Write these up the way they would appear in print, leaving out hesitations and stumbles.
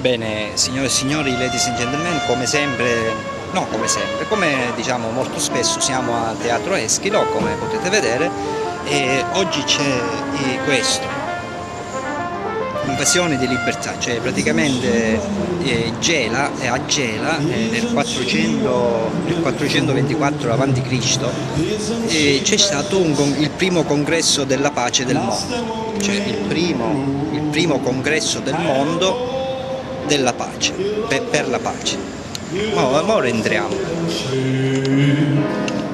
Bene, signore e signori, ladies and gentlemen, come diciamo molto spesso siamo a Teatro Eschilo, come potete vedere, e oggi c'è questo, Invasione di libertà, cioè praticamente Gela, a Gela nel 424 a.C. c'è stato il primo congresso della pace del mondo, cioè il primo congresso del mondo della pace, per la pace. Ora entriamo.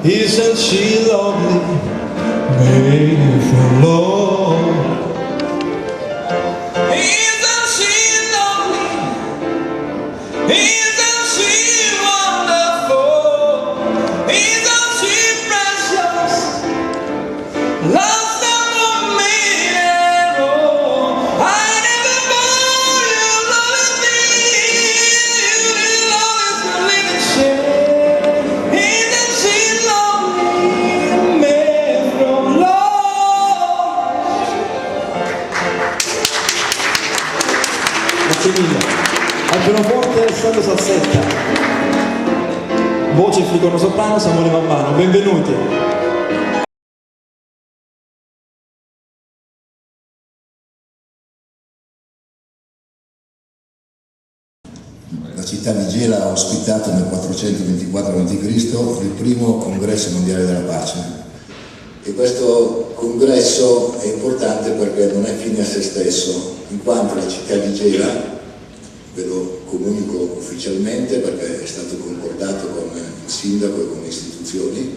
Isn't she lovely, made for love? Isn't she lovely? Isn't she wonderful? Isn't she precious? Lost among men and all. I never knew you loved me. You love is the living shade. Isn't she lovely, made from love? Grazie mille. Al pianoforte Alessandro Salsetta, voce flicorno soprano Samuele Mammano, benvenuti. La città di Gela ha ospitato nel 424 a.C. il primo congresso mondiale della pace, e questo congresso è importante perché non è fine a se stesso, in quanto la città di Gela, ve lo comunico ufficialmente perché è stato concordato con il sindaco e con le istituzioni,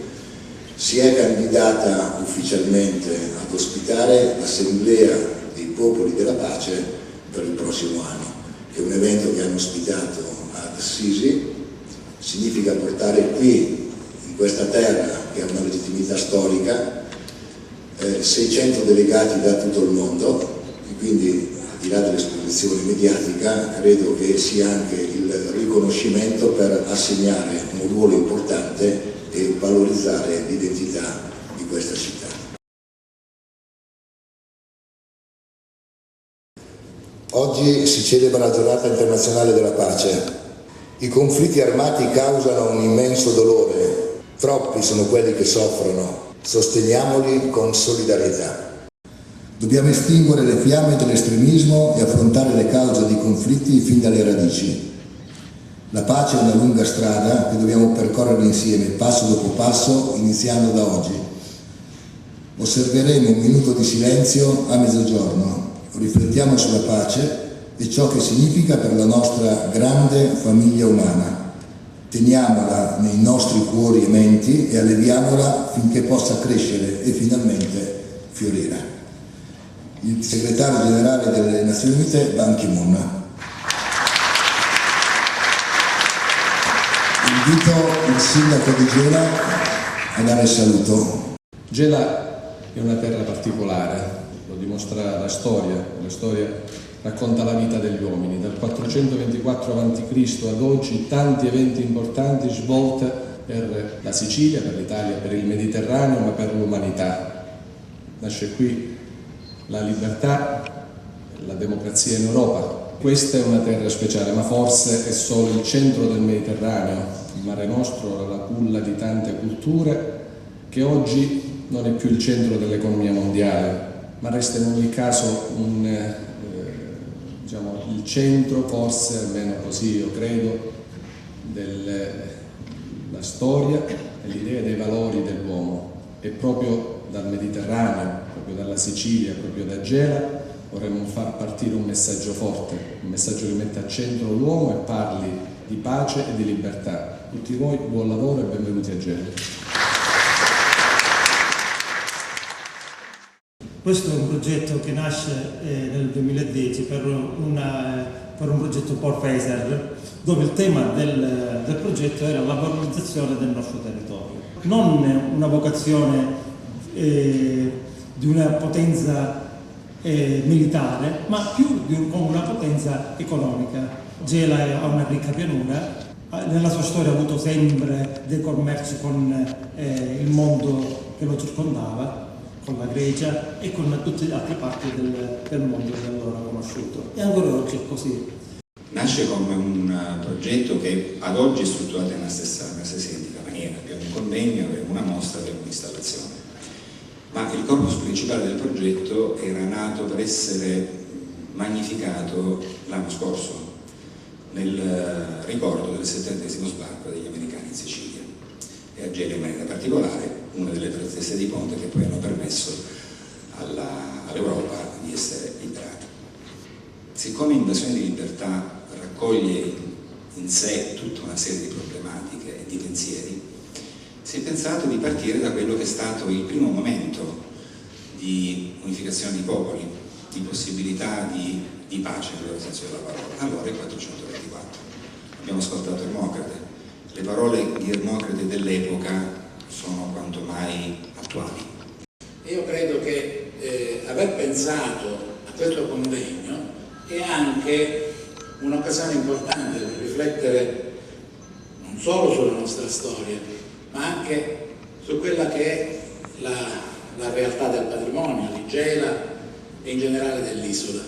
si è candidata ufficialmente ad ospitare l'Assemblea dei Popoli della Pace per il prossimo anno, che è un evento che hanno ospitato ad Assisi. Significa portare qui, in questa terra che ha una legittimità storica, 600 delegati da tutto il mondo, e quindi al di là dell'esposizione mediatica credo che sia anche il riconoscimento per assegnare un ruolo importante e valorizzare l'identità di questa città. Oggi si celebra la giornata internazionale della pace. I conflitti armati causano un immenso dolore, troppi sono quelli che soffrono, sosteniamoli con solidarietà. Dobbiamo estinguere le fiamme dell'estremismo e affrontare le cause dei conflitti fin dalle radici. La pace è una lunga strada che dobbiamo percorrere insieme, passo dopo passo, iniziando da oggi. Osserveremo un minuto di silenzio a mezzogiorno. Riflettiamo sulla pace e ciò che significa per la nostra grande famiglia umana. Teniamola nei nostri cuori e menti e alleviamola finché possa crescere e finalmente fiorire. Il segretario generale delle Nazioni Unite, Ban Ki-moon. Invito il sindaco di Gela a dare il saluto. Gela è una terra particolare, lo dimostra la storia racconta la vita degli uomini. Dal 424 a.C. ad oggi tanti eventi importanti svolti per la Sicilia, per l'Italia, per il Mediterraneo, ma per l'umanità. Nasce qui la libertà, la democrazia in Europa. Questa è una terra speciale, ma forse è solo il centro del Mediterraneo, il Mare Nostro, la culla di tante culture, che oggi non è più il centro dell'economia mondiale, ma resta in ogni caso il centro, forse, almeno così io credo, della storia e l'idea dei valori dell'uomo. E proprio dal Mediterraneo, proprio dalla Sicilia, proprio da Gela, vorremmo far partire un messaggio forte, un messaggio che mette al centro l'uomo e parli di pace e di libertà. Tutti voi buon lavoro e benvenuti a Gela. Questo è un progetto che nasce nel 2010 per un progetto Paul Fraser, dove il tema del progetto era la valorizzazione del nostro territorio. Non una vocazione di una potenza militare, ma più come una potenza economica. Gela ha una ricca pianura, nella sua storia ha avuto sempre dei commerci con il mondo che lo circondava, con la Grecia e con tutte le altre parti del mondo che allora ha conosciuto. E ancora oggi è così. Nasce come un progetto che ad oggi è strutturato nella stessa identica maniera. Abbiamo un convegno, abbiamo una mostra, abbiamo un'installazione. Ma il corpus principale del progetto era nato per essere magnificato l'anno scorso, nel ricordo del 70° sbarco degli americani in Sicilia, e a Gela in maniera particolare, una delle 3 teste di ponte che poi hanno permesso all'Europa di essere liberata. Siccome Invasione di Libertà raccoglie in sé tutta una serie di problematiche e di pensieri, si è pensato di partire da quello che è stato il primo momento di unificazione di popoli, di possibilità di pace nel vero senso della parola. Allora il 424. Abbiamo ascoltato Ermocrate. Le parole di Ermocrate dell'epoca sono quanto mai attuali. Io credo che aver pensato a questo convegno è anche un'occasione importante per riflettere non solo sulla nostra storia, ma anche su quella che è la realtà del patrimonio di Gela e in generale dell'isola.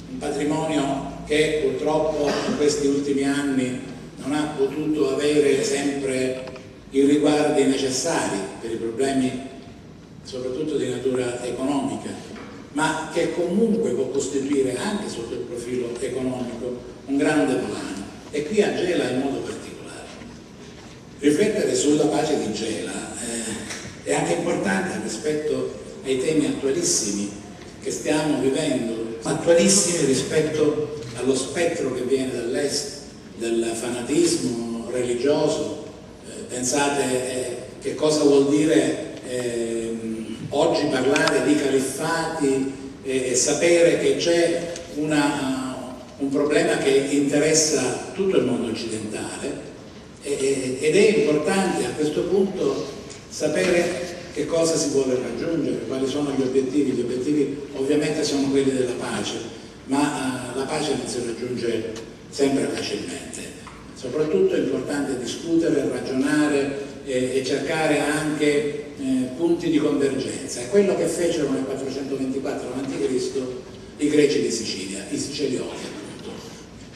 Un patrimonio che purtroppo in questi ultimi anni non ha potuto avere sempre i riguardi necessari per i problemi soprattutto di natura economica, ma che comunque può costituire anche sotto il profilo economico un grande volano, e qui a Gela in modo particolare. Riflettere sulla pace di Gela è anche importante rispetto ai temi attualissimi che stiamo vivendo, attualissimi rispetto allo spettro che viene dall'est, del fanatismo religioso. Pensate che cosa vuol dire oggi parlare di califfati e sapere che c'è un problema che interessa tutto il mondo occidentale, ed è importante a questo punto sapere che cosa si vuole raggiungere, quali sono gli obiettivi. Gli obiettivi ovviamente sono quelli della pace, ma la pace non si raggiunge sempre facilmente. Soprattutto è importante discutere, ragionare e cercare anche punti di convergenza. È quello che fecero nel 424 a.C. i greci di Sicilia, i sicilioti appunto.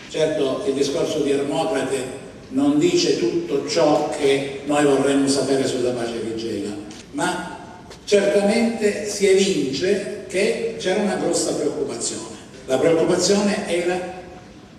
Certo, il discorso di Ermocrate non dice tutto ciò che noi vorremmo sapere sulla pace di Gela, ma certamente si evince che c'era una grossa preoccupazione. La preoccupazione era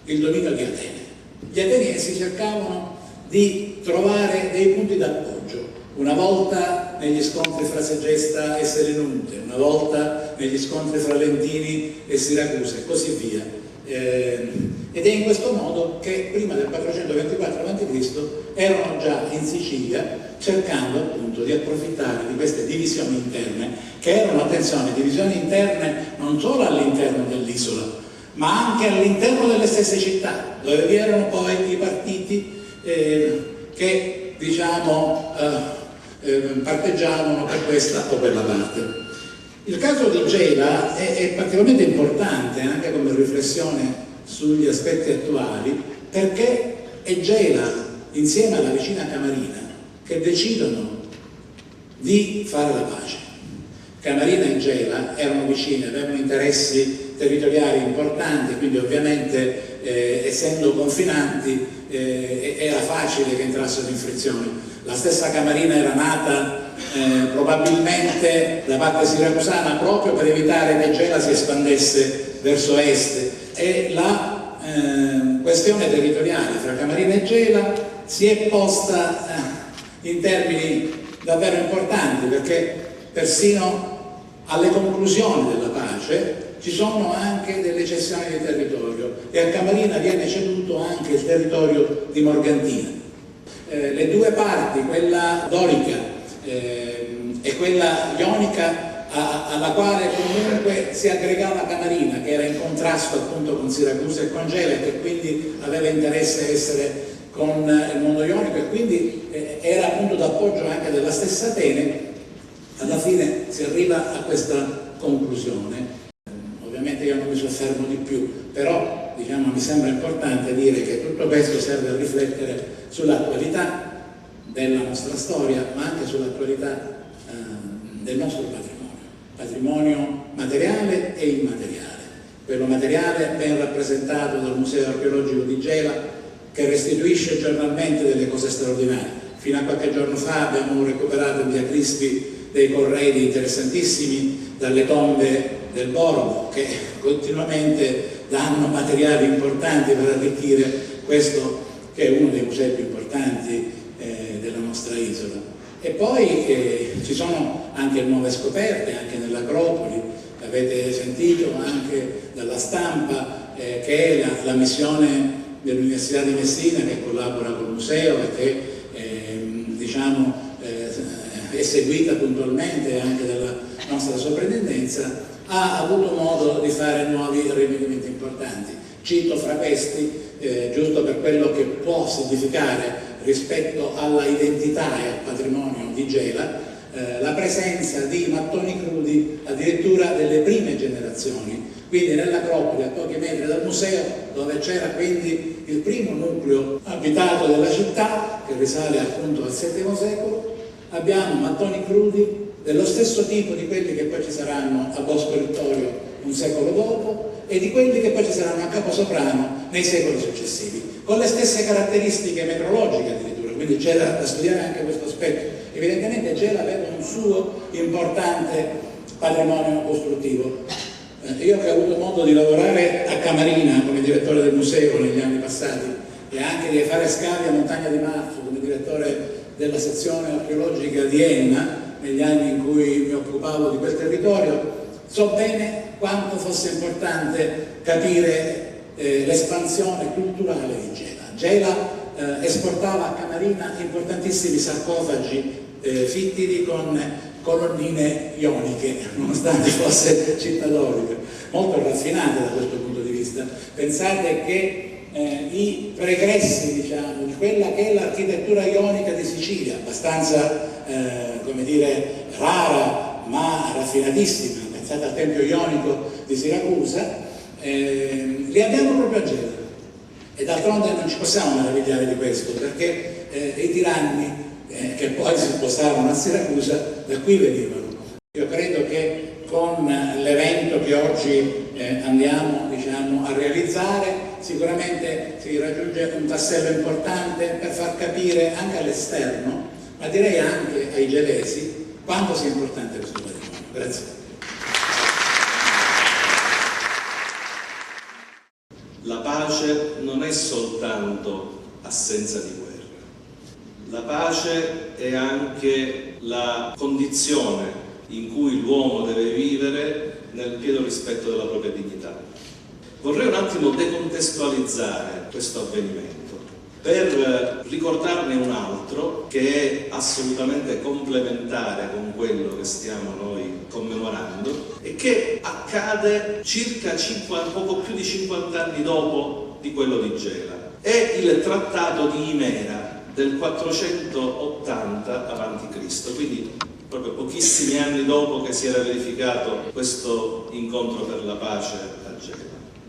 il dominio di Atene. Gli ateniesi cercavano di trovare dei punti d'appoggio, una volta negli scontri fra Segesta e Selinunte, una volta negli scontri fra Lentini e Siracusa e così via. Ed è in questo modo che prima del 424 a.C. erano già in Sicilia cercando appunto di approfittare di queste divisioni interne, che erano, attenzione, divisioni interne non solo all'interno dell'isola, ma anche all'interno delle stesse città, dove vi erano poi i partiti che diciamo parteggiavano per questa o per la parte. Il caso di Gela è particolarmente importante anche come riflessione sugli aspetti attuali, perché è Gela insieme alla vicina Camarina che decidono di fare la pace. Camarina e Gela erano vicine, avevano interessi territoriali importanti, quindi ovviamente essendo confinanti era facile che entrassero in frizione. La stessa Camarina era nata probabilmente da parte siracusana proprio per evitare che Gela si espandesse verso est, e la questione territoriale fra Camarina e Gela si è posta in termini davvero importanti, perché persino alle conclusioni della pace ci sono anche delle cessioni di territorio, e a Camarina viene ceduto anche il territorio di Morgantina. Le due parti, quella dorica e quella ionica, alla quale comunque si aggregava Camarina, che era in contrasto appunto con Siracusa e con Gela, e che quindi aveva interesse a essere con il mondo ionico, e quindi era appunto d'appoggio anche della stessa Atene. Alla fine si arriva a questa conclusione. Ovviamente io non mi soffermo di più, però diciamo, mi sembra importante dire che tutto questo serve a riflettere sull'attualità della nostra storia, ma anche sull'attualità del nostro patrimonio materiale e immateriale. quello materiale ben rappresentato dal Museo Archeologico di Gela, che restituisce giornalmente delle cose straordinarie. Fino a qualche giorno fa abbiamo recuperato in via Crispi dei corredi interessantissimi dalle tombe del Borgo, che continuamente danno materiali importanti per arricchire questo che è uno dei musei più importanti della nostra isola. E poi ci sono anche nuove scoperte, anche nell'Acropoli, avete sentito anche dalla stampa che è la missione dell'Università di Messina, che collabora col museo e che è seguita puntualmente anche dalla nostra soprintendenza, ha avuto modo di fare nuovi rinvenimenti importanti. Cito fra questi, giusto per quello che può significare rispetto alla identità e al patrimonio di Gela, la presenza di mattoni crudi addirittura delle prime generazioni, quindi nell'Acropoli, a pochi metri dal museo, dove c'era quindi il primo nucleo abitato della città, che risale appunto al VII secolo, abbiamo mattoni crudi dello stesso tipo di quelli che poi ci saranno a Bosco Littorio un secolo dopo e di quelli che poi ci saranno a Caposoprano nei secoli successivi, con le stesse caratteristiche metrologiche addirittura, quindi c'era da studiare anche questo aspetto. Evidentemente Gela aveva un suo importante patrimonio costruttivo. Io che ho avuto modo di lavorare a Camarina come direttore del museo negli anni passati e anche di fare scavi a Montagna di Marzo come direttore della sezione archeologica di Enna negli anni in cui mi occupavo di quel territorio, so bene quanto fosse importante capire l'espansione culturale di Gela. Gela esportava a Camarina importantissimi sarcofagi fittili con colonnine ioniche, nonostante fosse città dorica, molto raffinate da questo punto di vista. Pensate che i pregressi, diciamo, di quella che è l'architettura ionica di Sicilia, abbastanza, come dire, rara ma raffinatissima, pensate al Tempio Ionico di Siracusa, li abbiamo proprio a Gela. E d'altronde non ci possiamo meravigliare di questo, perché i tiranni che poi si spostarono a Siracusa da qui venivano. Io credo che con l'evento che oggi andiamo, diciamo, a realizzare sicuramente si raggiunge un tassello importante per far capire anche all'esterno, ma direi anche ai gelesi, quanto sia importante questo patrimonio. Grazie. La pace non è soltanto assenza di guerra. La pace è anche la condizione in cui l'uomo deve vivere nel pieno rispetto della propria dignità. Vorrei un attimo decontestualizzare questo avvenimento per ricordarne un altro che è assolutamente complementare con quello che stiamo noi commemorando e che accade circa poco più di 50 anni dopo di quello di Gela. È il Trattato di Himera del 480 a.C., quindi proprio pochissimi anni dopo che si era verificato questo incontro per la pace a Gela.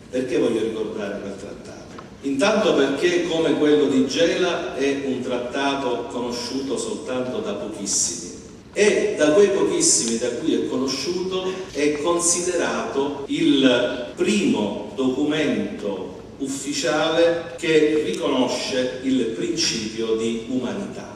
Perché voglio ricordare quel trattato? Intanto perché, come quello di Gela, è un trattato conosciuto soltanto da pochissimi e da quei pochissimi da cui è conosciuto è considerato il primo documento ufficiale che riconosce il principio di umanità.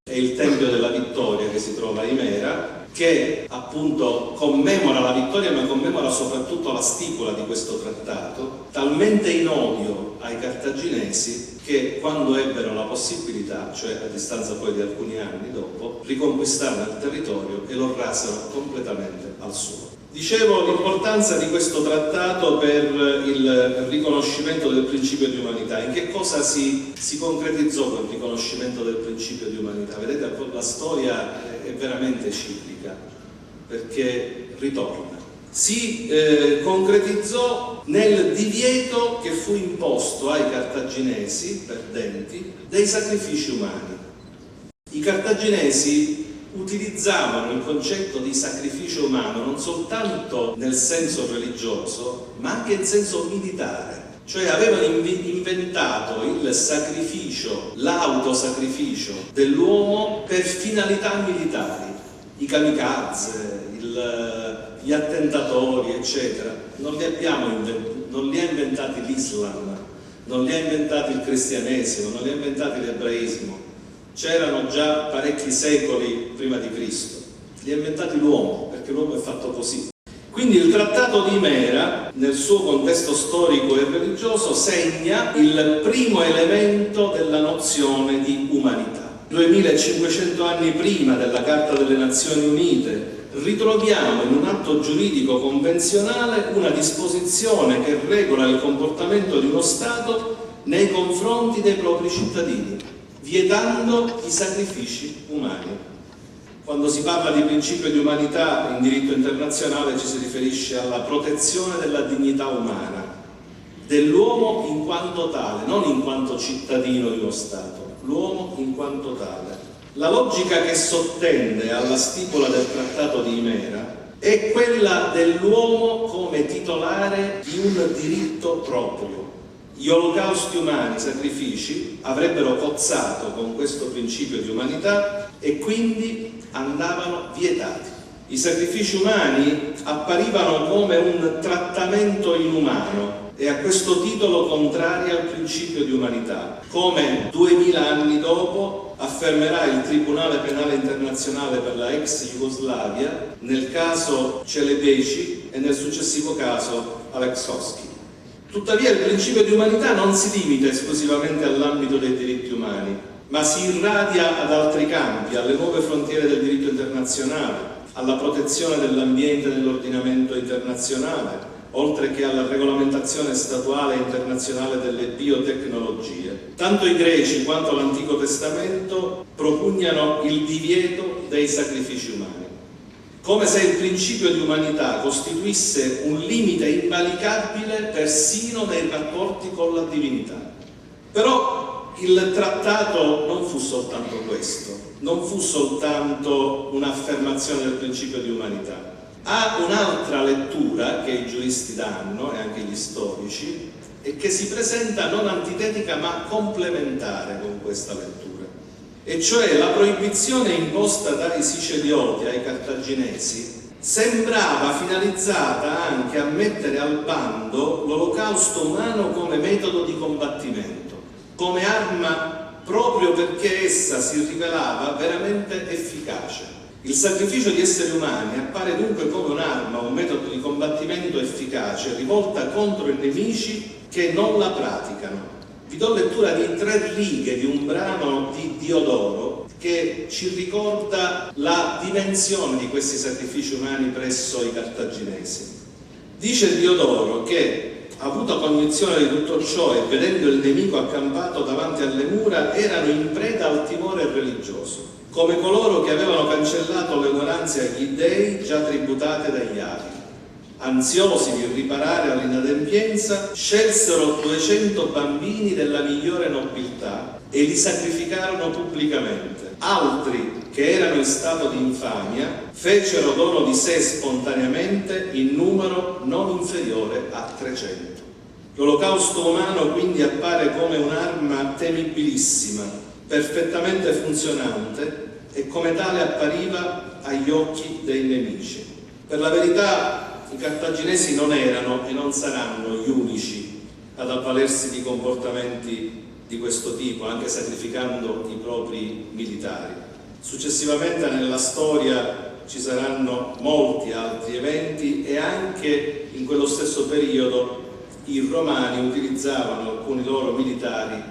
È il Tempio della Vittoria che si trova a Himera, che appunto commemora la vittoria, ma commemora soprattutto la stipula di questo trattato, talmente in odio ai cartaginesi che quando ebbero la possibilità, cioè a distanza poi di alcuni anni dopo, riconquistarono il territorio e lo rasero completamente al suolo. Dicevo l'importanza di questo trattato per il riconoscimento del principio di umanità. In che cosa si concretizzò quel riconoscimento del principio di umanità? Vedete, la storia è veramente ciclica, perché ritorna. Si concretizzò nel divieto che fu imposto ai cartaginesi perdenti dei sacrifici umani. I cartaginesi utilizzavano il concetto di sacrificio umano non soltanto nel senso religioso, ma anche in senso militare. Cioè avevano inventato il sacrificio, l'autosacrificio dell'uomo per finalità militari. I kamikaze, gli attentatori, eccetera, non li ha inventati l'Islam, non li ha inventati il cristianesimo, non li ha inventati l'ebraismo. C'erano già parecchi secoli prima di Cristo. Li ha inventati l'uomo, perché l'uomo è fatto così. Quindi il Trattato di Himera, nel suo contesto storico e religioso, segna il primo elemento della nozione di umanità. 2500 anni prima della Carta delle Nazioni Unite ritroviamo in un atto giuridico convenzionale una disposizione che regola il comportamento di uno Stato nei confronti dei propri cittadini, vietando i sacrifici umani. Quando si parla di principio di umanità in diritto internazionale ci si riferisce alla protezione della dignità umana, dell'uomo in quanto tale, non in quanto cittadino di uno Stato, l'uomo in quanto tale. La logica che sottende alla stipula del Trattato di Himera è quella dell'uomo come titolare di un diritto proprio. Gli olocausti umani, i sacrifici, avrebbero cozzato con questo principio di umanità e quindi andavano vietati. I sacrifici umani apparivano come un trattamento inumano e a questo titolo contrari al principio di umanità, come 2000 anni dopo affermerà il Tribunale Penale Internazionale per la ex Jugoslavia nel caso Celebeci e nel successivo caso Aleksovski. Tuttavia il principio di umanità non si limita esclusivamente all'ambito dei diritti umani, ma si irradia ad altri campi, alle nuove frontiere del diritto internazionale, alla protezione dell'ambiente nell'ordinamento internazionale, oltre che alla regolamentazione statuale internazionale delle biotecnologie. Tanto i greci quanto l'Antico Testamento propugnano il divieto dei sacrifici umani, come se il principio di umanità costituisse un limite invalicabile persino nei rapporti con la divinità. Però il trattato non fu soltanto questo, non fu soltanto un'affermazione del principio di umanità. Ha un'altra lettura che i giuristi danno e anche gli storici e che si presenta non antitetica ma complementare con questa lettura, e cioè la proibizione imposta dai Sicelioti ai Cartaginesi sembrava finalizzata anche a mettere al bando l'olocausto umano come metodo di combattimento, come arma, proprio perché essa si rivelava veramente efficace. Il sacrificio di esseri umani appare dunque come un'arma, un metodo di combattimento efficace, rivolta contro i nemici che non la praticano. Vi do lettura di 3 righe di un brano di Diodoro che ci ricorda la dimensione di questi sacrifici umani presso i cartaginesi. Dice Diodoro che, avuta cognizione di tutto ciò e vedendo il nemico accampato davanti alle mura, erano in preda al timore religioso, come coloro che avevano cancellato le onoranze agli dei già tributate dagli avi. Ansiosi di riparare all'inadempienza, scelsero 200 bambini della migliore nobiltà e li sacrificarono pubblicamente. Altri, che erano in stato di infamia, fecero dono di sé spontaneamente in numero non inferiore a 300. L'olocausto umano quindi appare come un'arma temibilissima, perfettamente funzionante, e come tale appariva agli occhi dei nemici. Per la verità, i cartaginesi non erano e non saranno gli unici ad avvalersi di comportamenti di questo tipo, anche sacrificando i propri militari. Successivamente nella storia ci saranno molti altri eventi e anche in quello stesso periodo i romani utilizzavano alcuni loro militari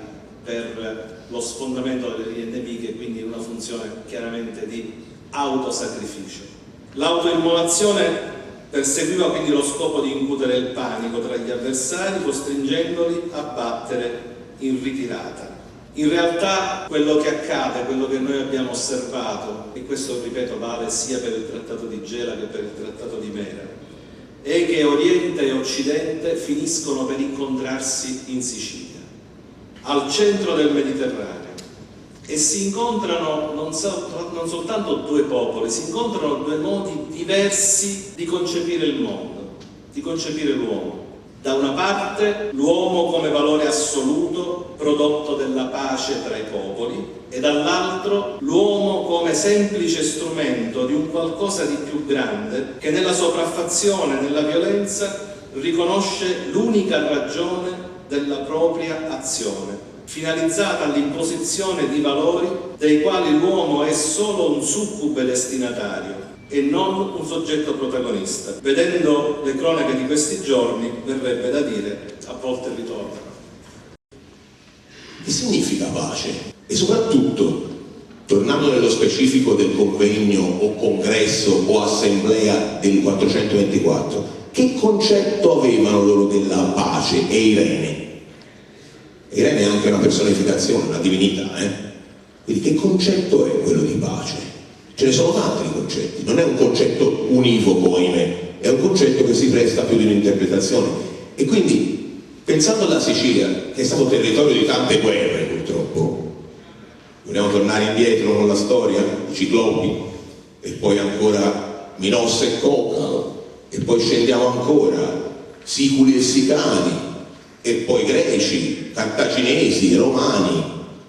per lo sfondamento delle linee nemiche, quindi una funzione chiaramente di autosacrificio. L'autoimmolazione perseguiva quindi lo scopo di incutere il panico tra gli avversari, costringendoli a battere in ritirata. In realtà quello che accade, quello che noi abbiamo osservato, e questo ripeto vale sia per il Trattato di Gela che per il Trattato di Himera, è che Oriente e Occidente finiscono per incontrarsi in Sicilia, al centro del Mediterraneo, e si incontrano non soltanto 2 popoli, si incontrano 2 modi diversi di concepire il mondo, di concepire l'uomo. Da una parte l'uomo come valore assoluto, prodotto della pace tra i popoli, e dall'altro l'uomo come semplice strumento di un qualcosa di più grande che nella sopraffazione, nella violenza, riconosce l'unica ragione della propria azione, finalizzata all'imposizione di valori dei quali l'uomo è solo un succube destinatario e non un soggetto protagonista. Vedendo le cronache di questi giorni, verrebbe da dire, a volte ritornano. Che significa pace? E soprattutto, tornando nello specifico del convegno o congresso o assemblea del 424, che concetto avevano loro della pace e Irene? Irene è anche una personificazione, una divinità, Quindi che concetto è quello di pace? Ce ne sono tanti concetti, non è un concetto univoco, ahimè, è un concetto che si presta più di un'interpretazione. E quindi, pensando alla Sicilia, che è stato territorio di tante guerre purtroppo, vogliamo tornare indietro con la storia, i Ciclopi, e poi ancora Minosse e Cocalo, e poi scendiamo ancora, Siculi e Sicani, e poi Greci, Cartaginesi, Romani,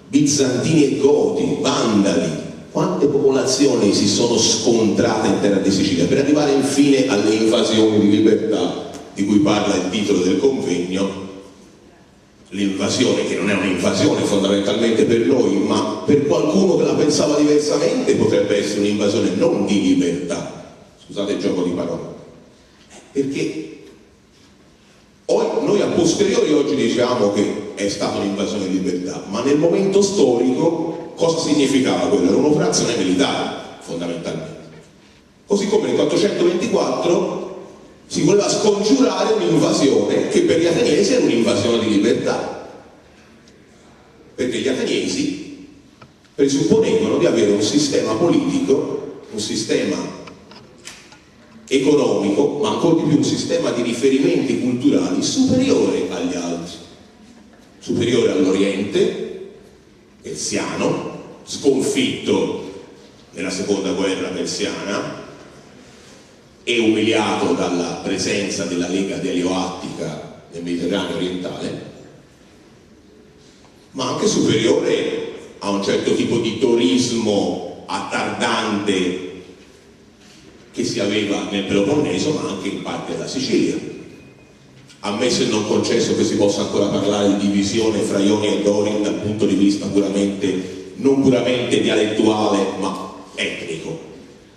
Bizantini e Goti, Vandali. Quante popolazioni si sono scontrate in terra di Sicilia per arrivare infine alle invasioni di libertà di cui parla il titolo del convegno, l'invasione che non è un'invasione fondamentalmente per noi, ma per qualcuno che la pensava diversamente potrebbe essere un'invasione non di libertà, scusate il gioco di parole, perché noi a posteriori oggi diciamo che è stata un'invasione di libertà, ma nel momento storico cosa significava quello? Era un'operazione militare, fondamentalmente. Così come nel 424 si voleva scongiurare un'invasione che per gli ateniesi era un'invasione di libertà. Perché gli ateniesi presupponevano di avere un sistema politico, un sistema economico, ma ancora di più un sistema di riferimenti culturali superiore agli altri, superiore all'Oriente, persiano, sconfitto nella seconda guerra persiana e umiliato dalla presenza della Lega Delio-Attica nel Mediterraneo orientale, ma anche superiore a un certo tipo di turismo attardante che si aveva nel Peloponneso, ma anche in parte della Sicilia. Ammesso e non concesso che si possa ancora parlare di divisione fra Ioni e Dori dal punto di vista non puramente dialettuale, ma etnico.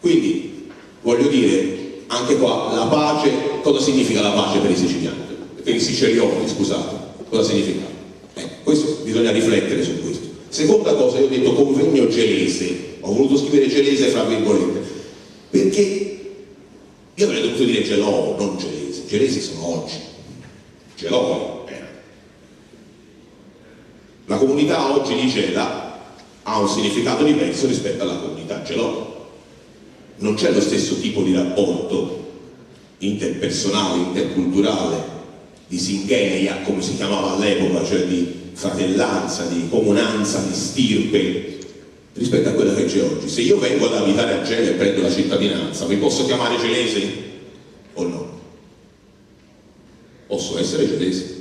Quindi, voglio dire, anche qua, la pace, cosa significa la pace per i siciliani? Per i sicilioni, scusate, cosa significa? Questo bisogna riflettere su questo. Seconda cosa, io ho detto convegno gelese, ho voluto scrivere gelese fra virgolette, perché io avrei dovuto dire gelò, non gelese, gelesi sono oggi. Gelò. La comunità oggi di Gela ha un significato diverso rispetto alla comunità Gelò. Non c'è lo stesso tipo di rapporto interpersonale, interculturale, di singeneia, come si chiamava all'epoca, cioè di fratellanza, di comunanza, di stirpe, rispetto a quella che c'è oggi. Se io vengo ad abitare a Gela e prendo la cittadinanza, mi posso chiamare gelese o no? Posso essere gelese.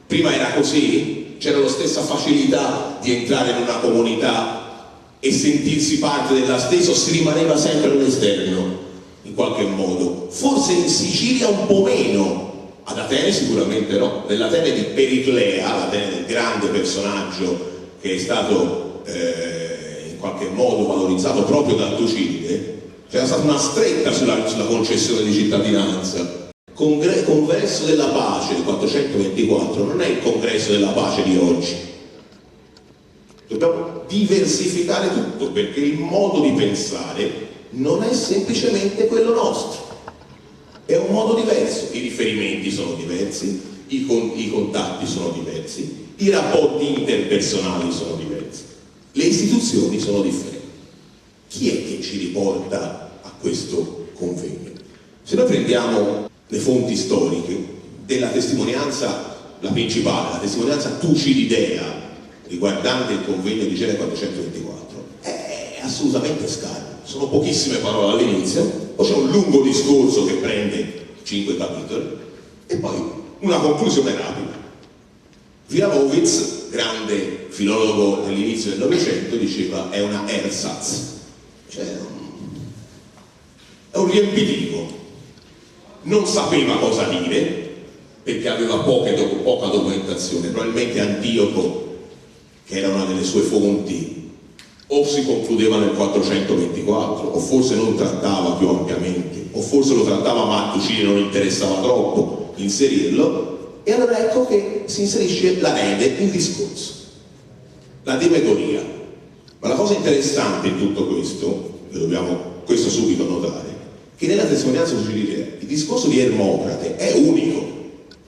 Prima era così? C'era la stessa facilità di entrare in una comunità e sentirsi parte della stessa, o si rimaneva sempre all'esterno, in qualche modo? Forse in Sicilia un po' meno, ad Atene sicuramente no. Nell'Atene di Periclea, l'Atene del grande personaggio che è stato in qualche modo valorizzato proprio da Tucidide, c'era stata una stretta sulla concessione di cittadinanza. Congresso della pace del 424 non è il congresso della pace di oggi. Dobbiamo diversificare tutto, perché il modo di pensare non è semplicemente quello nostro, è un modo diverso, i riferimenti sono diversi, i contatti sono diversi, i rapporti interpersonali sono diversi, le istituzioni sono differenti. Chi è che ci riporta a questo convegno? Se noi prendiamo le fonti storiche della testimonianza, la principale, la testimonianza tucididea riguardante il convegno di Gela 424, è assolutamente scarsa. Sono pochissime parole all'inizio, poi c'è un lungo discorso che prende 5 capitoli E poi una conclusione rapida. Wilamowitz, grande filologo dell'inizio del Novecento, diceva è una ersatz, cioè è un riempitivo. Non sapeva cosa dire perché aveva poca documentazione. Probabilmente Antioco, che era una delle sue fonti, o si concludeva nel 424 o forse non trattava più ampiamente, o forse lo trattava ma a Tucidide non interessava troppo inserirlo. E allora ecco che si inserisce la rede, il discorso, la demagogia. Ma la cosa interessante in tutto questo, e dobbiamo questo subito notare, che nella testimonianza Tucididea il discorso di Ermocrate è unico,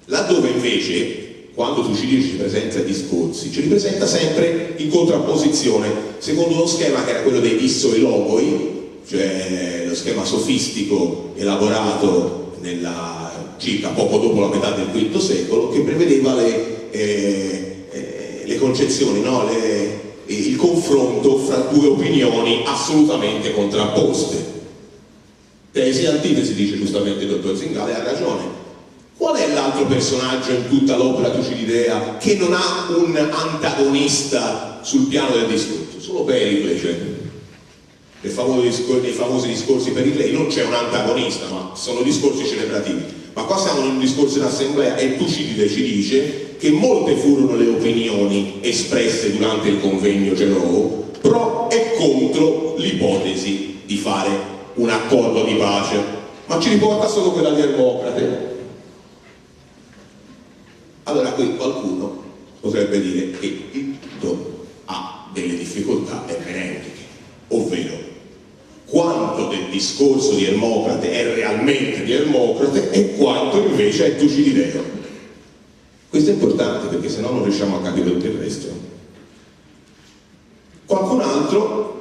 laddove invece, quando Tucidide ci presenta i discorsi, ci li presenta sempre in contrapposizione, secondo uno schema che era quello dei dissoi logoi, cioè lo schema sofistico elaborato circa poco dopo la metà del V secolo, che prevedeva le concezioni, no? Il confronto fra due opinioni assolutamente contrapposte. Tesi e antitesi, dice giustamente il dottor Zingale, ha ragione. Qual è l'altro personaggio in tutta l'opera Tucididea che non ha un antagonista sul piano del discorso? Solo Pericle. Nei famosi discorsi periclei non c'è un antagonista, ma sono discorsi celebrativi. Ma qua siamo in un discorso in assemblea e Tucidide ci dice che molte furono le opinioni espresse durante il convegno Genovo pro e contro l'ipotesi di fare un accordo di pace, ma ci riporta solo quella di Ermocrate. Allora qui qualcuno potrebbe dire che il tutto ha delle difficoltà ermeneutiche, ovvero quanto del discorso di Ermocrate è realmente di Ermocrate e quanto invece è tucidideo. Questo è importante perché sennò non riusciamo a capire tutto il resto. Qualcun altro,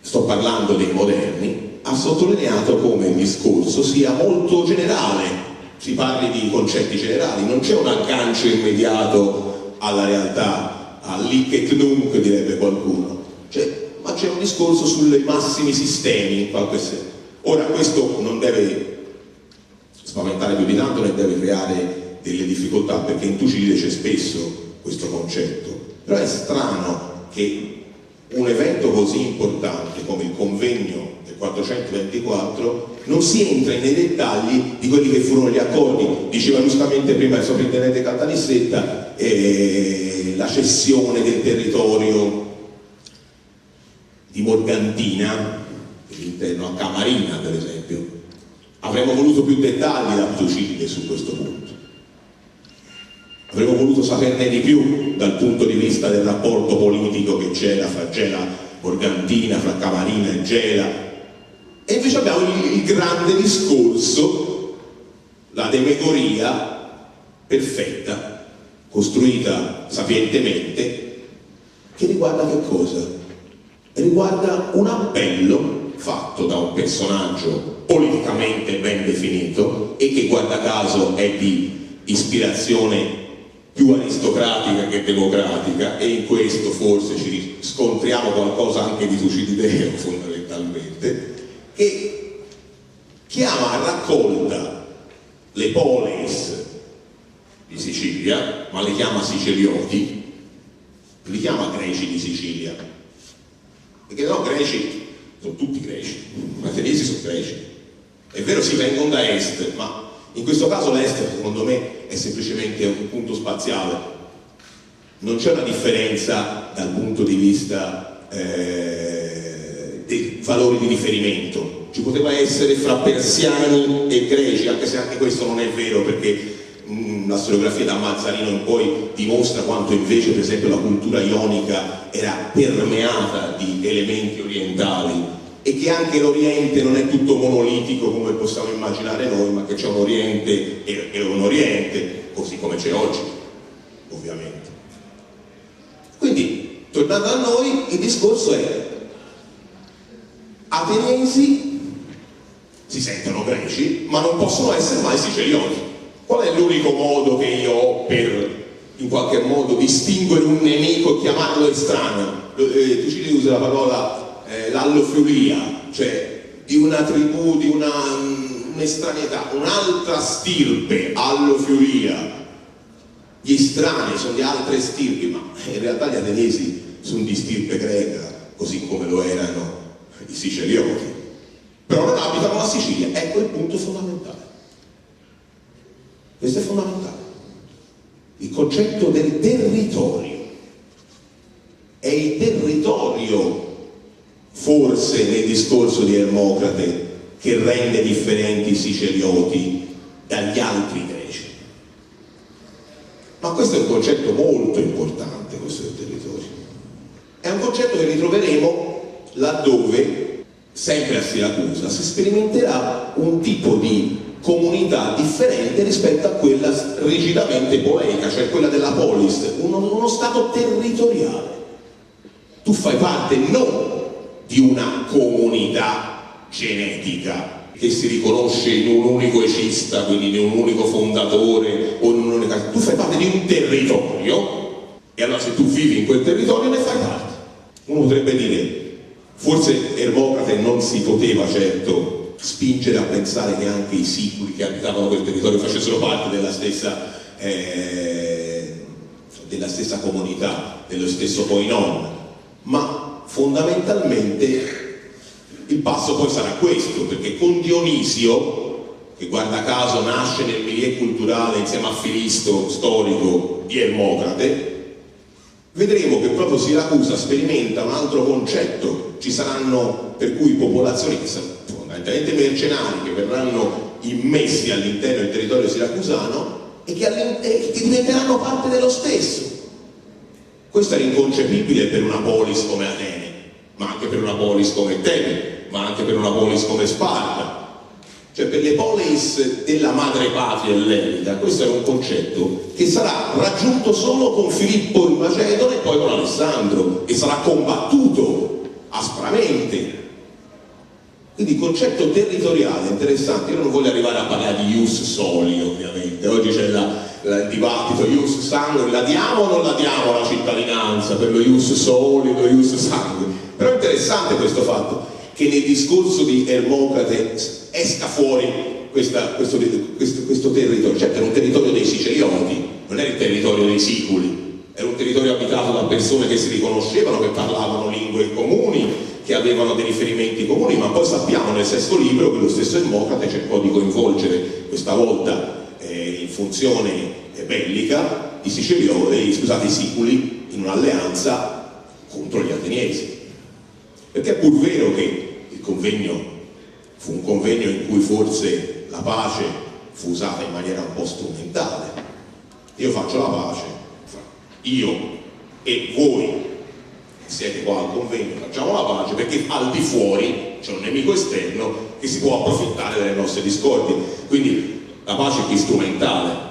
sto parlando dei moderni, ha sottolineato come il discorso sia molto generale, si parli di concetti generali, non c'è un aggancio immediato alla realtà, all'hic et nunc direbbe qualcuno, ma c'è un discorso sui massimi sistemi in qualche senso. Ora questo non deve spaventare più di tanto né deve creare delle difficoltà, perché in Tucidide c'è spesso questo concetto, però è strano che un evento così importante come il convegno del 424 non si entra nei dettagli di quelli che furono gli accordi. Diceva giustamente prima il sovrintendente Caltanissetta, la cessione del territorio di Morgantina all'interno a Camarina, per esempio. Avremmo voluto più dettagli da Tucidide su questo punto, avremmo voluto saperne di più dal punto di vista del rapporto politico che c'era fra Gela Morgantina, fra Camarina e Gela, e invece abbiamo il grande discorso, la demagogia perfetta, costruita sapientemente, che riguarda che cosa? Riguarda un appello fatto da un personaggio politicamente ben definito e che guarda caso è di ispirazione più aristocratica che democratica, e in questo forse ci scontriamo qualcosa anche di tucidideo fondamentalmente, che chiama a raccolta le poleis di Sicilia, ma le chiama sicilioti, li chiama greci di Sicilia, perché no, greci sono tutti greci, gli ateniesi sono greci, è vero si vengono da est, ma in questo caso l'est secondo me è semplicemente un punto spaziale, non c'è una differenza dal punto di vista dei valori di riferimento. Ci poteva essere fra persiani e greci, anche se anche questo non è vero, perché la storiografia da Mazzarino in poi dimostra quanto invece per esempio la cultura ionica era permeata di elementi orientali, e che anche l'Oriente non è tutto monolitico come possiamo immaginare noi, ma che c'è un Oriente e un Oriente, così come c'è oggi, ovviamente. Quindi, tornando a noi, il discorso è: ateniesi si sentono greci, ma non possono essere mai sicilioti. Qual è l'unico modo che io ho per, in qualche modo, distinguere un nemico e chiamarlo estraneo? Tucidide usa la parola l'allofilia, cioè di una tribù, di una un'estraneità, un'altra stirpe all'Ofioria. Gli estranei sono di altre stirpi, ma in realtà gli ateniesi sono di stirpe greca, così come lo erano i sicilioti. Però non abitano la Sicilia, ecco il punto fondamentale. Questo è fondamentale. Il concetto del territorio. È il territorio, forse nel discorso di Ermocrate, che rende differenti i sicilioti dagli altri greci. Ma questo è un concetto molto importante, questo del territorio. È un concetto che ritroveremo laddove, sempre a Siracusa, si sperimenterà un tipo di comunità differente rispetto a quella rigidamente poleica, cioè quella della polis, uno stato territoriale. Tu fai parte non di una comunità genetica che si riconosce in un unico ecista, quindi in un unico fondatore o in un'unica... Tu fai parte di un territorio e allora se tu vivi in quel territorio ne fai parte. Uno potrebbe dire, forse Ermocrate non si poteva certo spingere a pensare che anche i siculi che abitavano quel territorio facessero parte della stessa comunità, dello stesso koinon, ma fondamentalmente il passo poi sarà questo, perché con Dionisio, che guarda caso nasce nel milieu culturale insieme a Filisto, storico di Ermocrate, vedremo che proprio Siracusa sperimenta un altro concetto. Ci saranno per cui popolazioni che sono fondamentalmente mercenari che verranno immessi all'interno del territorio siracusano e che diventeranno parte dello stesso. Questo era inconcepibile per una polis come Atene, ma anche per una polis come Tebe, ma anche per una polis come Sparta. Cioè per le polis della madrepatria ellenica questo era un concetto che sarà raggiunto solo con Filippo il Macedone e poi con Alessandro, e sarà combattuto aspramente. Quindi il concetto territoriale è interessante. Io non voglio arrivare a parlare di ius soli, ovviamente. Oggi c'è il dibattito ius sanguine, la diamo o non la diamo la cittadinanza per lo ius soli, lo ius sanguine. Però è interessante questo fatto che nel discorso di Ermocrate esca fuori questo territorio. Certo era un territorio dei sicilioti, non era il territorio dei siculi, era un territorio abitato da persone che si riconoscevano, che parlavano lingue comuni, che avevano dei riferimenti comuni, ma poi sappiamo nel sesto libro che lo stesso Ermocrate cercò di coinvolgere, questa volta in funzione bellica, i siculi in un'alleanza contro gli ateniesi. Perché è pur vero che il convegno fu un convegno in cui forse la pace fu usata in maniera un po' strumentale. Io faccio la pace, io e voi siete qua al convegno, facciamo la pace perché al di fuori c'è un nemico esterno che si può approfittare delle nostre discordie. Quindi la pace qui strumentale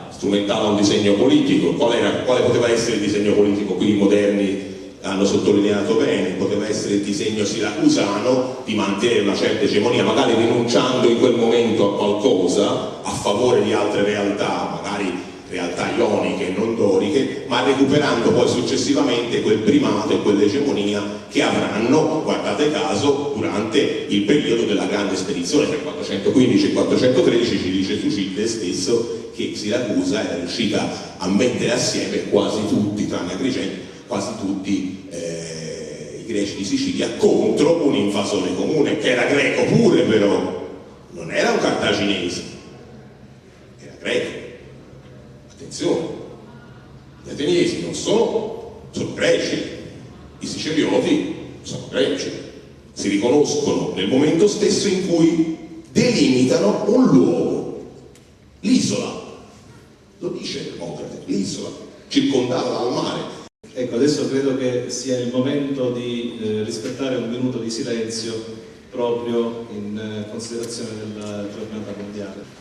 a un disegno politico. Quale poteva essere il disegno politico? Qui i moderni hanno sottolineato bene, poteva essere il disegno siracusano di mantenere una certa egemonia, magari rinunciando in quel momento a qualcosa a favore di altre realtà, magari realtà ioniche e non doriche, ma recuperando poi successivamente quel primato e quell'egemonia che avranno, guardate caso, durante il periodo della grande spedizione tra il 415 e il 413. Ci dice Tucidide stesso che Siracusa era riuscita a mettere assieme quasi tutti, tranne Agrigento, quasi tutti i greci di Sicilia contro un invasore comune, che era greco pure, però non era un cartaginese, era greco. Attenzione, gli ateniesi non sono greci, i sicilioti sono greci, si riconoscono nel momento stesso in cui delimitano un luogo, l'isola, lo dice Ermocrate, l'isola circondata dal mare. Ecco, adesso credo che sia il momento di rispettare un minuto di silenzio proprio in considerazione della giornata mondiale.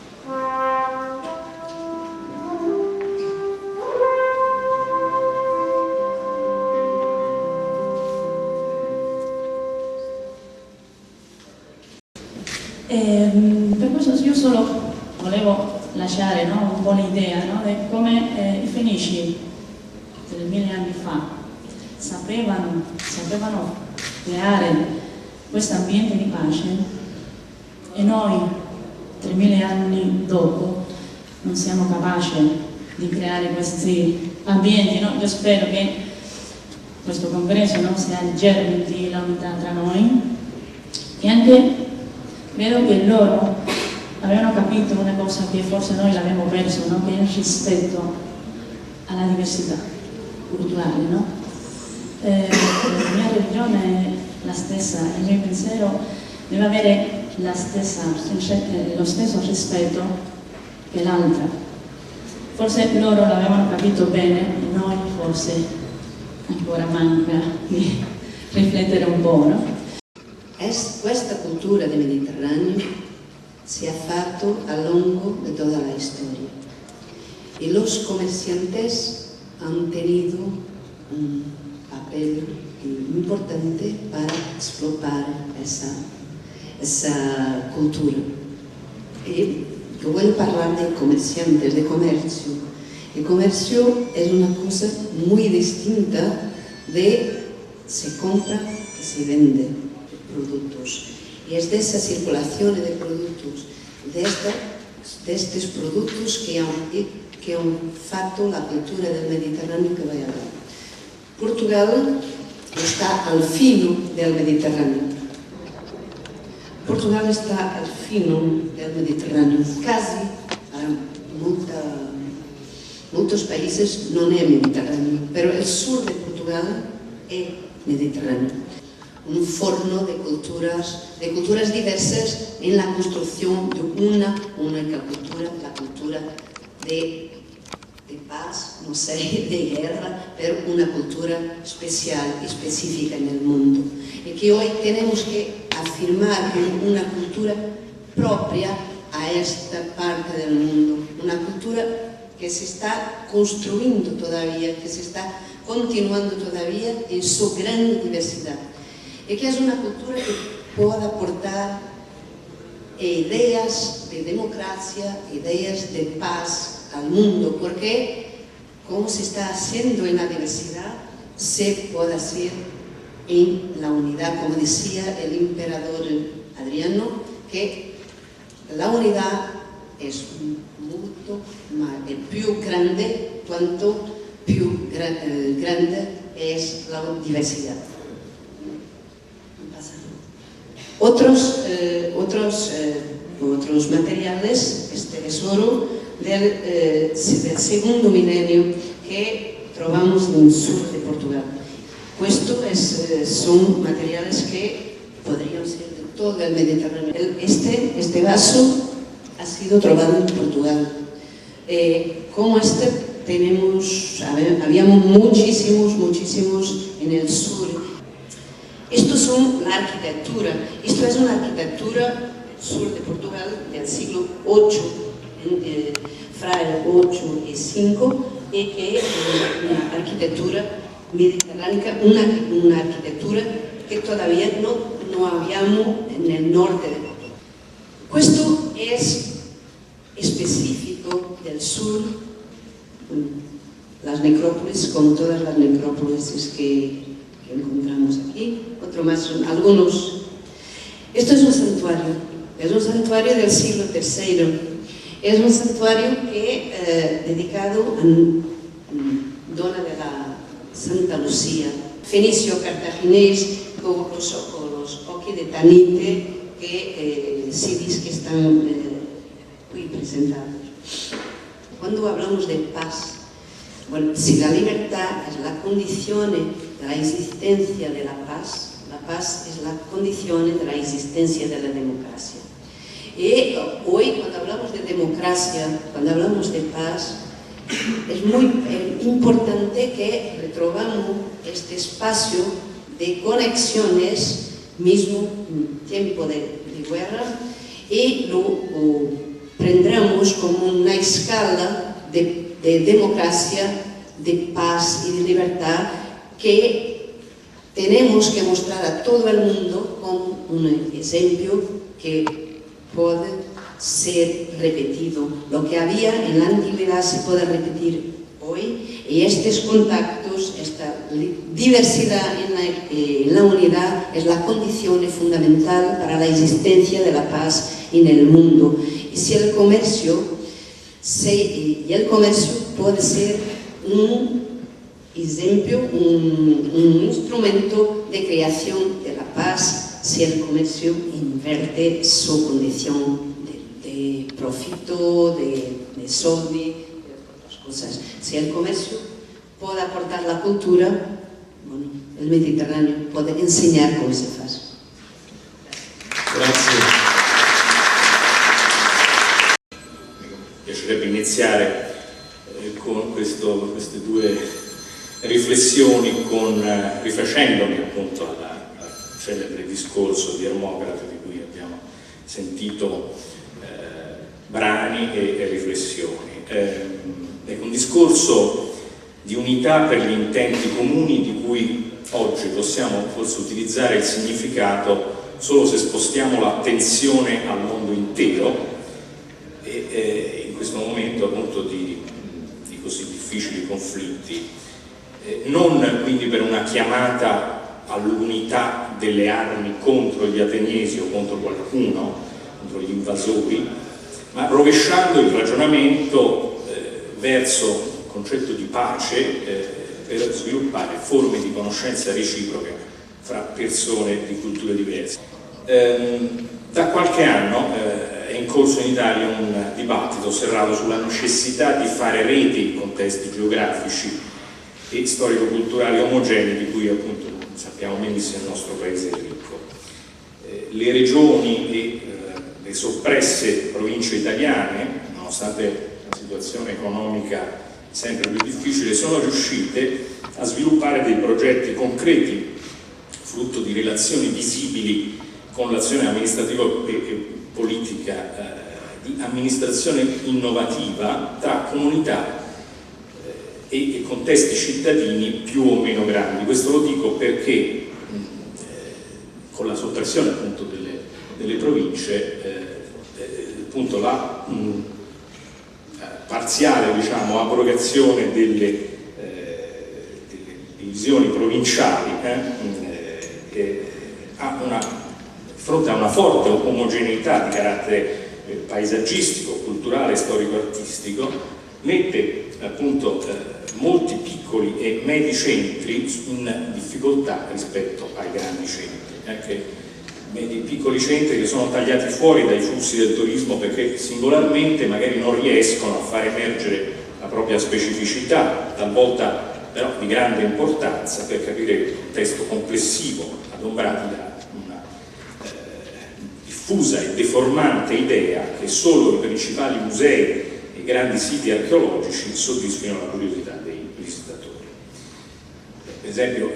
Per questo io solo volevo lasciare, no, un po' l'idea, no, di come i Fenici 3000 anni fa sapevano creare questo ambiente di pace, e noi 3000 anni dopo non siamo capaci di creare questi ambienti, no? Io spero che questo congresso non sia il germe di l'unità tra noi, e anche credo che loro avevano capito una cosa che forse noi l'abbiamo perso, no? Che è il rispetto alla diversità culturale, no? La mia religione è la stessa, il mio pensiero deve avere lo stesso rispetto che l'altra. Forse loro l'avevano capito bene e noi forse ancora manca di riflettere un po', no? Questa cultura del Mediterraneo si è fatta a lo largo de toda la historia y los comerciantes han tenido un papel importante para explotar esa cultura. Y yo voy a hablar de comerciantes, de comercio. El comercio es una cosa muy distinta de se compra y se vende productos. Y es de esa circulación de productos, de estos productos que han fatto la cultura del Mediterráneo que vaya a dar. Portugal está al fino del Mediterráneo. Portugal está al fino del Mediterráneo. Casi para muchos países no es Mediterráneo, pero el sur de Portugal es Mediterráneo. Un forno de culturas diversas en la construcción de una única cultura, la cultura de paz, no sé, de guerra, pero una cultura especial, específica en el mundo. Y que hoy tenemos que afirmar una cultura propia a esta parte del mundo, una cultura que se está construyendo todavía, que se está continuando todavía en su gran diversidad. Y que es una cultura que puede aportar ideas de democracia, ideas de paz al mundo, porque como se está haciendo en la diversidad, se puede hacer en la unidad, como decía el emperador Adriano, que la unidad es mucho más, più grande cuanto più grande es la diversidad. Otros materiales, este tesoro del segundo milenio que trovamos nel sur de Portugal. Estos son materiales que podrían ser de todo el Mediterráneo. Este vaso ha sido trovado en Portugal. Como habíamos muchísimos en el sur. Esto son la arquitectura. Esto es una arquitectura sur de Portugal del siglo VIII, fra el 8 y 5, y que es una arquitectura mediterránea, una arquitectura que todavía no habíamos en el norte de Portugal. Esto es específico del sur, las necrópolis, como todas las necrópolis que encontramos aquí, otro más son algunos. Esto es un santuario del siglo III. Es un santuario que dedicado a Dona de la Santa Lucía, fenicio cartaginés, con los occhi de Tanite que se dice que están muy presentados. Cuando hablamos de paz, bueno, si la libertad es la condición de la existencia de la paz es la condición de la existencia de la democracia. Y hoy, cuando hablamos de democracia, cuando hablamos de paz, es muy importante que retrovamos este espacio de conexiones, mismo en tiempo de guerra, y lo prendremos como una escala de democracia, de paz y de libertad que tenemos que mostrar a todo el mundo como un ejemplo que puede ser repetido. Lo que había en la antigüedad se puede repetir hoy, y estos contactos, esta diversidad en la unidad es la condición fundamental para la existencia de la paz en el mundo. Y si el comercio puede ser un ejemplo, un instrumento de creación de la paz, si el comercio inverte su condición de profito, de soldi, de otras cosas. Si el comercio puede aportar la cultura, bueno, el Mediterráneo puede enseñar cómo se hace. Grazie. Mi piacerebbe iniziare con queste due riflessioni, rifacendomi appunto al celebre discorso di Ermocrate, di cui abbiamo sentito brani e riflessioni. È un discorso di unità per gli intenti comuni di cui oggi possiamo forse utilizzare il significato solo se spostiamo l'attenzione al mondo intero e in questo momento appunto di così difficili conflitti, non quindi per una chiamata all'unità delle armi contro gli ateniesi o contro qualcuno, contro gli invasori, ma rovesciando il ragionamento verso il concetto di pace per sviluppare forme di conoscenza reciproca fra persone di culture diverse. Da qualche anno è in corso in Italia un dibattito serrato sulla necessità di fare reti in contesti geografici e storico-culturali omogenei di cui appunto sappiamo benissimo il nostro paese è ricco. Le regioni e le soppresse province italiane, nonostante la situazione economica sempre più difficile, sono riuscite a sviluppare dei progetti concreti frutto di relazioni visibili con l'azione amministrativa e politica di amministrazione innovativa tra comunità e contesti cittadini più o meno grandi. Questo lo dico perché con la soppressione appunto delle province appunto la parziale abrogazione delle divisioni provinciali di fronte a una forte omogeneità di carattere paesaggistico, culturale, storico-artistico, mette appunto molti piccoli e medi centri in difficoltà rispetto ai grandi centri, anche piccoli centri che sono tagliati fuori dai flussi del turismo perché singolarmente magari non riescono a far emergere la propria specificità, talvolta però di grande importanza per capire il contesto complessivo adombrati da una diffusa e deformante idea che solo i principali musei e grandi siti archeologici soddisfino la curiosità dei visitatori. Per esempio,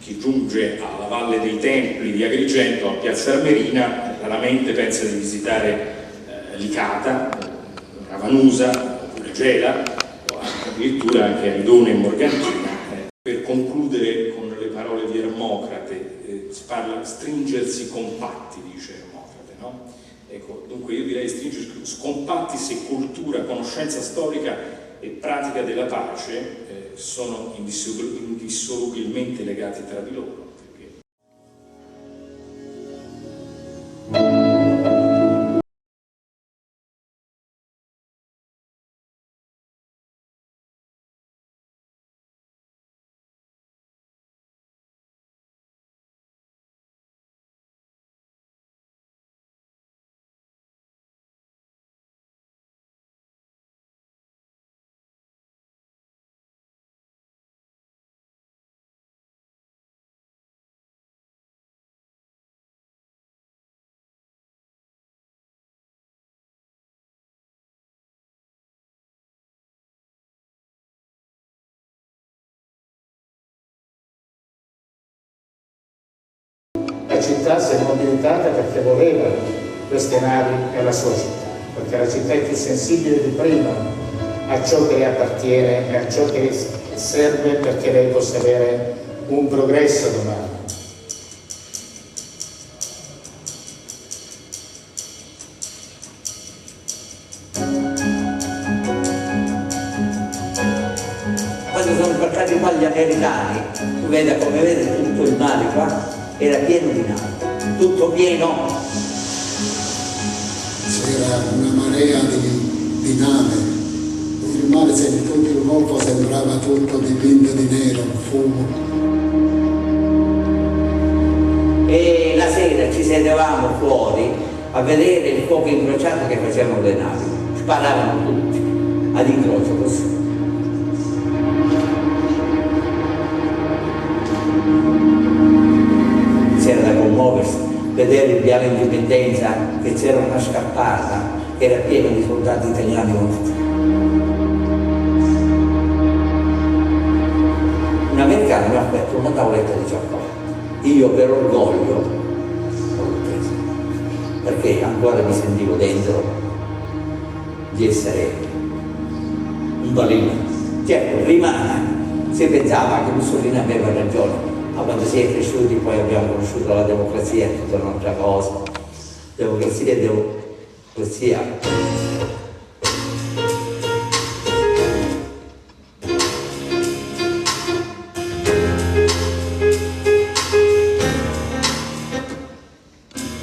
chi giunge alla Valle dei Templi di Agrigento, a Piazza Armerina, raramente pensa di visitare Licata, Ravanusa, oppure Gela, o addirittura anche Aridone e Morgantina. Per concludere con le parole di Ermocrate, si parla stringersi compatti, dice Ermocrate, no? Ecco, dunque io direi stringersi compatti se cultura, conoscenza storica e pratica della pace sono indissolubilmente legati tra di loro. La città si è mobilitata perché voleva queste navi nella sua città, perché la città è più sensibile di prima a ciò che le appartiene e a ciò che serve perché lei possa avere un progresso domani. Quando sono passati qua gli americani, tu vedi come vedi tutto il mare qua, era pieno di navi, tutto pieno. c'era una marea di nave, il mare, tutto il golfo sembrava tutto dipinto di nero, fumo. E la sera ci sedevamo fuori a vedere il fuoco incrociato che facevano le navi, sparavano tutti ad incrocio così. C'era da commuoversi, vedere il Viale Indipendenza, che c'era una scappata che era piena di soldati italiani morti. Un americano mi ha aperto una tavoletta di cioccolato. Io per orgoglio l'ho preso, perché ancora mi sentivo dentro di essere un baleno. Certo, prima si pensava che Mussolini aveva ragione, ma quando si è cresciuti poi abbiamo conosciuto la democrazia, è tutta un'altra cosa. Democrazia è democrazia.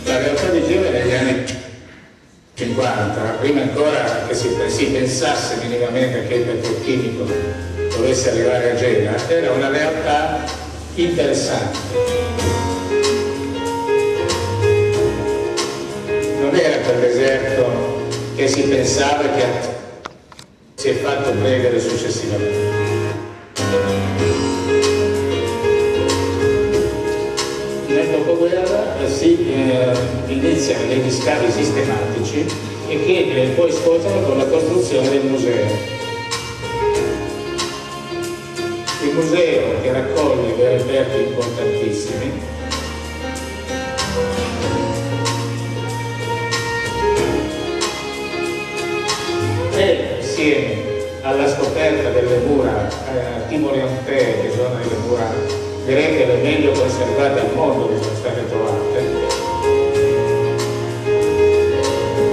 La realtà di Gela negli anni 50, prima ancora che si pensasse minimamente che il petrolchimico dovesse arrivare a Gela, era una realtà interessante. Non era quel deserto che si pensava e che si è fatto prendere successivamente. Nel dopoguerra si iniziano degli scavi sistematici e che poi sfociano con la costruzione del museo. Il museo che raccoglie dei reperti importantissimi e insieme alla scoperta delle mura timoriantee, che sono delle mura greche le meglio conservate al mondo che sono state trovate,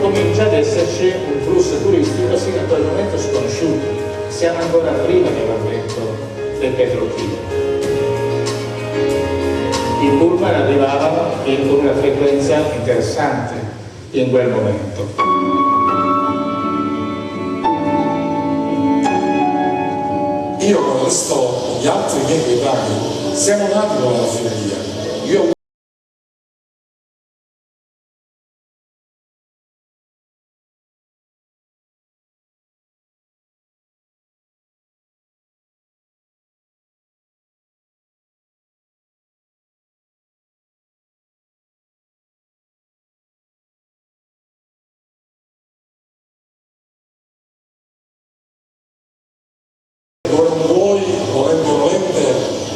comincia ad esserci un flusso turistico sino a quel momento sconosciuto. Siamo ancora prima dell'avvento del petrolchimico. I pullman arrivavano con una frequenza interessante in quel momento. Io come resto gli altri miei coetanei siamo nati con la raffineria. Io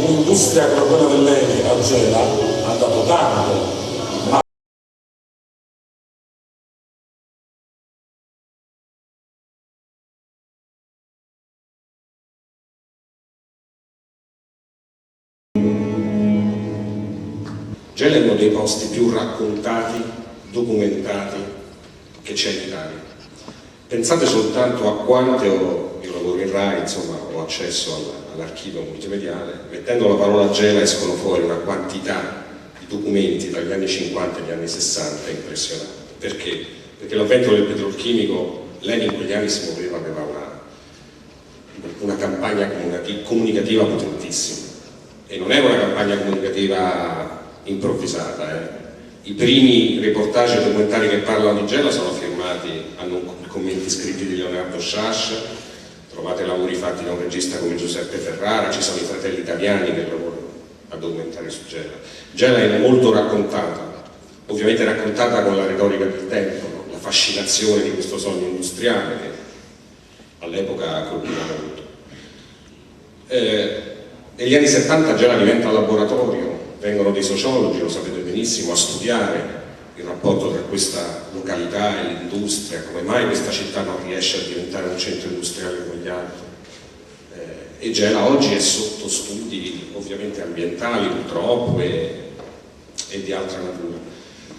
un'industria come quella dell'Eni a Gela ha dato tanto, ma Gela è uno dei posti più raccontati, documentati che c'è in Italia. Pensate soltanto a quante io lavoro in RAI, insomma, ho accesso all'archivio multimediale, mettendo la parola Gela escono fuori una quantità di documenti tra gli anni 50 e gli anni 60 impressionante. Perché? Perché l'avvento del petrolchimico, l'Eni in quegli anni si muoveva, aveva una campagna comunicativa potentissima, e non era una campagna comunicativa improvvisata. I primi reportage documentari che parlano di Gela sono firmati, hanno commenti scritti di Leonardo Sciascia, trovate lavori fatti da un regista come Giuseppe Ferrara, ci sono i fratelli italiani che lavorano a documentare su Gela. Gela è molto raccontata, ovviamente raccontata con la retorica del tempo, no? La fascinazione di questo sogno industriale che all'epoca colpiva molto. Negli anni 70 Gela diventa laboratorio, vengono dei sociologi, lo sapete benissimo, a studiare il rapporto tra questa località e l'industria, come mai questa città non riesce a diventare un centro industriale come gli altri. E Gela oggi è sotto studi ovviamente ambientali purtroppo e di altra natura.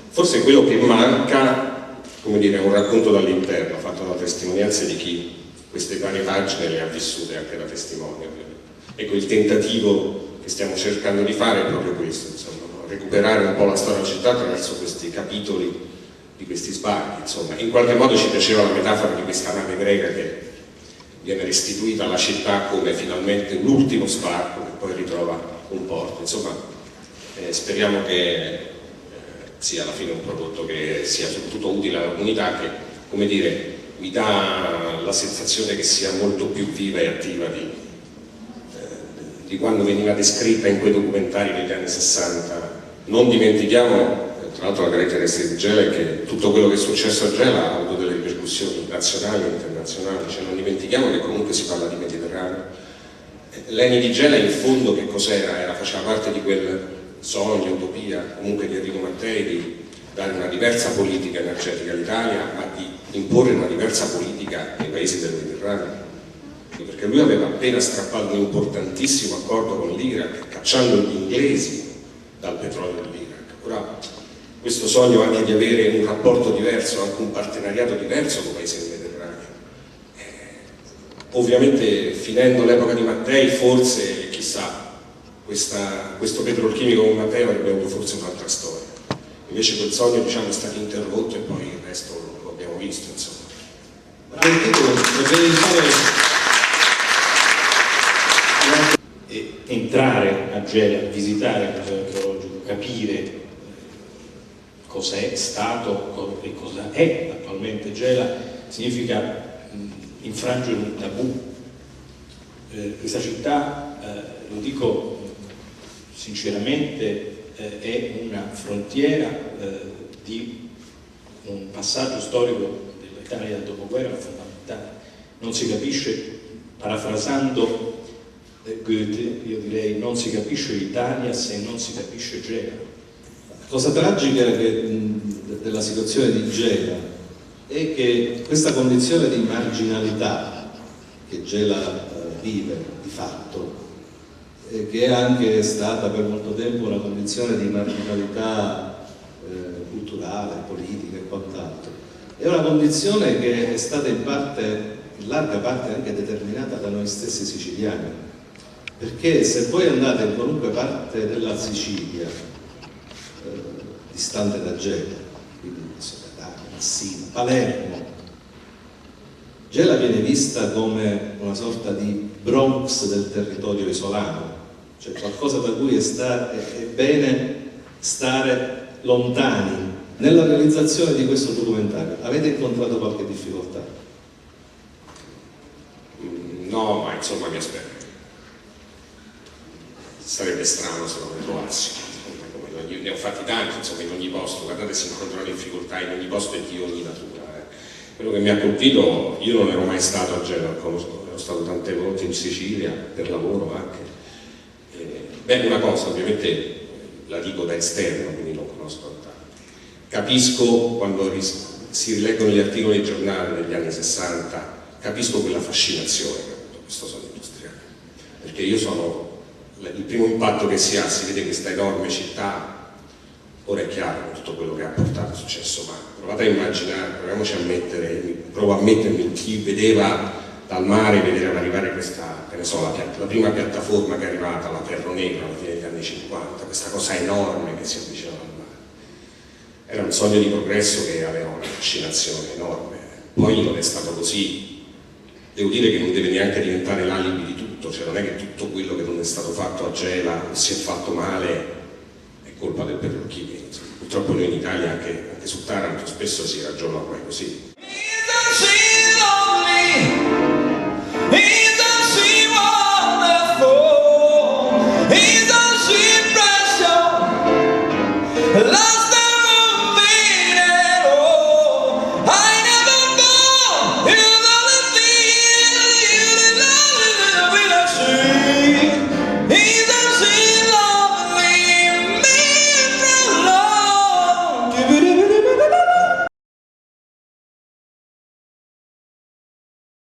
Forse quello che manca, come dire, è un racconto dall'interno, fatto da testimonianze di chi queste varie pagine le ha vissute anche da testimoni. Ecco, il tentativo che stiamo cercando di fare è proprio questo, insomma, recuperare un po' la storia della città attraverso questi capitoli questi sbarchi. Insomma, in qualche modo ci piaceva la metafora di questa nave greca che viene restituita alla città come finalmente l'ultimo sbarco che poi ritrova un porto. Insomma, speriamo che sia alla fine un prodotto che sia soprattutto utile alla comunità, che, come dire, mi dà la sensazione che sia molto più viva e attiva di quando veniva descritta in quei documentari degli anni 60. Non dimentichiamo, tra l'altro la caratteristica di Gela è che tutto quello che è successo a Gela ha avuto delle ripercussioni nazionali e internazionali, cioè non dimentichiamo che comunque si parla di Mediterraneo. L'Eni di Gela in fondo che cos'era? Faceva parte di quel sogno, utopia, comunque di Enrico Mattei, di dare una diversa politica energetica all'Italia, ma di imporre una diversa politica ai paesi del Mediterraneo. Perché lui aveva appena strappato un importantissimo accordo con l'Iraq, cacciando gli inglesi dal petrolio dell'Iraq. Ora, questo sogno anche di avere un rapporto diverso, anche un partenariato diverso con i paesi del Mediterraneo. Ovviamente, finendo l'epoca di Mattei, forse, chissà, questo petrolchimico con Mattei avrebbe avuto forse un'altra storia. Invece quel sogno, diciamo, è stato interrotto e poi il resto lo abbiamo visto, insomma. Entrare a Gela, visitare il museo archeologico, capire cos'è stato e cosa è attualmente Gela, significa infrangere un tabù. Questa città, lo dico sinceramente, è una frontiera di un passaggio storico dell'Italia del dopoguerra fondamentale. Non si capisce, parafrasando Goethe, io direi non si capisce l'Italia se non si capisce Gela. La cosa tragica della situazione di Gela è che questa condizione di marginalità che Gela vive di fatto, che è anche stata per molto tempo una condizione di marginalità culturale, politica e quant'altro, è una condizione che è stata in larga parte anche determinata da noi stessi siciliani. Perché se voi andate in qualunque parte della Sicilia, distante da Gela, quindi Soledano, Messina, Palermo, Gela viene vista come una sorta di Bronx del territorio isolano, cioè qualcosa da cui è bene stare lontani. Nella realizzazione di questo documentario avete incontrato qualche difficoltà? No, ma insomma mi aspetto. Sarebbe strano se non ne trovassi, ne ho fatti tanti, insomma, in ogni posto, guardate, si incontrano difficoltà in ogni posto e di ogni natura. Quello che mi ha colpito, io non ero mai stato a Gela, ero stato tante volte in Sicilia, per lavoro anche. Una cosa, ovviamente, la dico da esterno, quindi non conosco tanto. Capisco, quando si rileggono gli articoli dei giornali degli anni 60, capisco quella fascinazione che ha avuto questo sogno industriale, perché io sono... Il primo impatto che si ha, si vede questa enorme città, ora è chiaro tutto quello che ha portato è successo, ma provate a immaginare, provo a mettermi in chi vedeva dal mare, vedeva arrivare questa, che ne so, la prima piattaforma che è arrivata alla Ferro Negro alla fine degli anni 50, questa cosa enorme che si avvicinava al mare. Era un sogno di progresso che aveva una fascinazione enorme, poi non è stato così. Devo dire che non deve neanche diventare l'alibi di tutto, cioè non è che tutto quello che non è stato fatto a Gela o si è fatto male è colpa del petrolchimico. Purtroppo noi in Italia, anche su Taranto, spesso si ragiona ormai così.